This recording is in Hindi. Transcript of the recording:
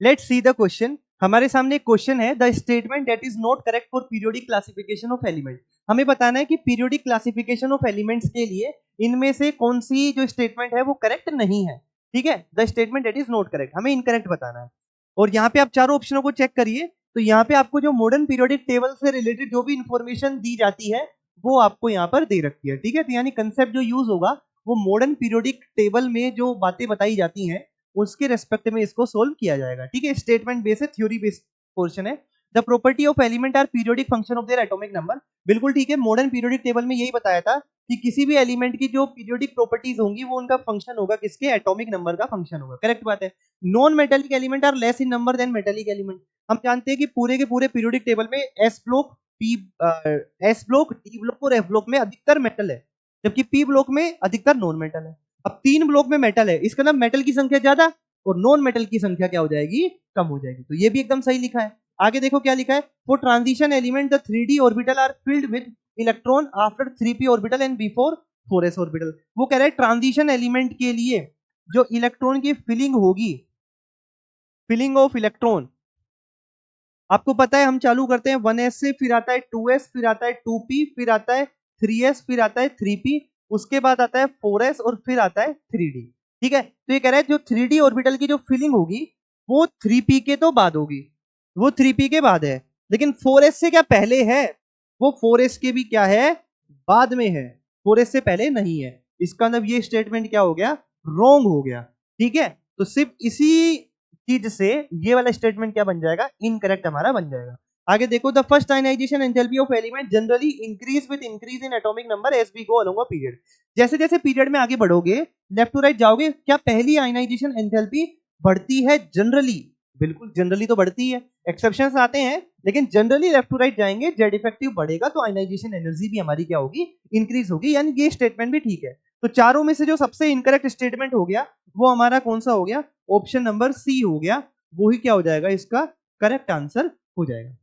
Let's see the question. हमारे सामने एक क्वेश्चन है, the statement that is not correct for periodic classification of element. हमें बताना है कि पीरियोडिक क्लासिफिकेशन ऑफ एलिमेंट्स के लिए इनमें से कौन सी जो स्टेटमेंट है वो करेक्ट नहीं है। ठीक है, the statement that is not correct, हमें इनकरेक्ट बताना है। और यहाँ पे आप चारों ऑप्शनों को चेक करिए, तो यहाँ पे आपको जो मॉडर्न पीरियोडिक टेबल से रिलेटेड जो भी इंफॉर्मेशन दी जाती है वो आपको यहाँ पर दे रखी है। ठीक है, तो यानी कंसेप्ट जो यूज होगा वो मॉडर्न पीरियोडिक टेबल में जो बातें बताई जाती हैं उसके रेस्पेक्ट में इसको सोल्व किया जाएगा। ठीक है, स्टेटमेंट बेस्ड है, थ्योरी बेस्ड पोर्शन है। The property of element are periodic function of their atomic number. बिल्कुल ठीक है, मॉडर्न पीरियोडिक टेबल में यही बताया था कि किसी भी एलिमेंट की जो पीरियोडिक प्रॉपर्टीज होंगी वो उनका फंक्शन होगा, किसके, एटॉमिक नंबर का फंक्शन होगा। करेक्ट बात है। Non metallic element are less in number than metallic element. हम जानते हैं कि पूरे के पूरे पीरियोडिक टेबल में एस ब्लॉक, डी ब्लॉक और एफ ब्लॉक में अधिकतर मेटल है, जबकि पी ब्लॉक में अधिकतर नॉन मेटल है। अब 3 ब्लॉक में मेटल है, इसका मतलब मेटल की संख्या ज्यादा और नॉन मेटल की संख्या क्या हो जाएगी, कम हो जाएगी। तो ये भी एकदम सही लिखा है। आगे देखो क्या लिखा है, for transition element the 3d orbital are filled with electron after 3p orbital and before 4s orbital. वो कह रहा है ट्रांजिशन एलिमेंट के लिए जो इलेक्ट्रॉन की फिलिंग होगी, फिलिंग ऑफ इलेक्ट्रॉन, आपको पता है हम चालू करते हैं 1s से, फिर आता है 2s, फिर आता है 2p, फिर आता है 3s, फिर आता है 3p, उसके बाद आता है 4s और फिर आता है 3d। ठीक है, तो ये कह रहा है जो 3d ऑर्बिटल की जो फिलिंग होगी वो 3p के तो बाद होगी, वो 3p के बाद है, लेकिन 4s से क्या पहले है, वो 4s के भी क्या है, बाद में है, 4s से पहले नहीं है। इसका मतलब ये स्टेटमेंट क्या हो गया, रॉन्ग हो गया। ठीक है, तो सिर्फ इसी चीज से ये वाला स्टेटमेंट क्या बन जाएगा, इनकरेक्ट हमारा बन जाएगा। आगे देखो, the first ionisation enthalpy of element generally increase with increase in atomic number as we go along a period. जैसे जैसे पीरियड में आगे बढ़ोगे, लेफ्ट टू राइट जाओगे, क्या पहली आयनाइजेशन एंथैल्पी बढ़ती है जनरली? बिल्कुल, जनरली तो बढ़ती है, एक्सेप्शंस आते हैं, लेकिन जनरली लेफ्ट टू राइट जाएंगे, जेड इफेक्टिव बढ़ेगा तो आयनाइजेशन एनर्जी भी हमारी क्या होगी, इंक्रीज होगी। यानी ये स्टेटमेंट भी ठीक है। तो चारों में से जो सबसे इनकरेक्ट स्टेटमेंट हो गया वो हमारा कौन सा हो गया, ऑप्शन नंबर सी हो गया, वो ही क्या हो जाएगा, इसका करेक्ट आंसर हो जाएगा।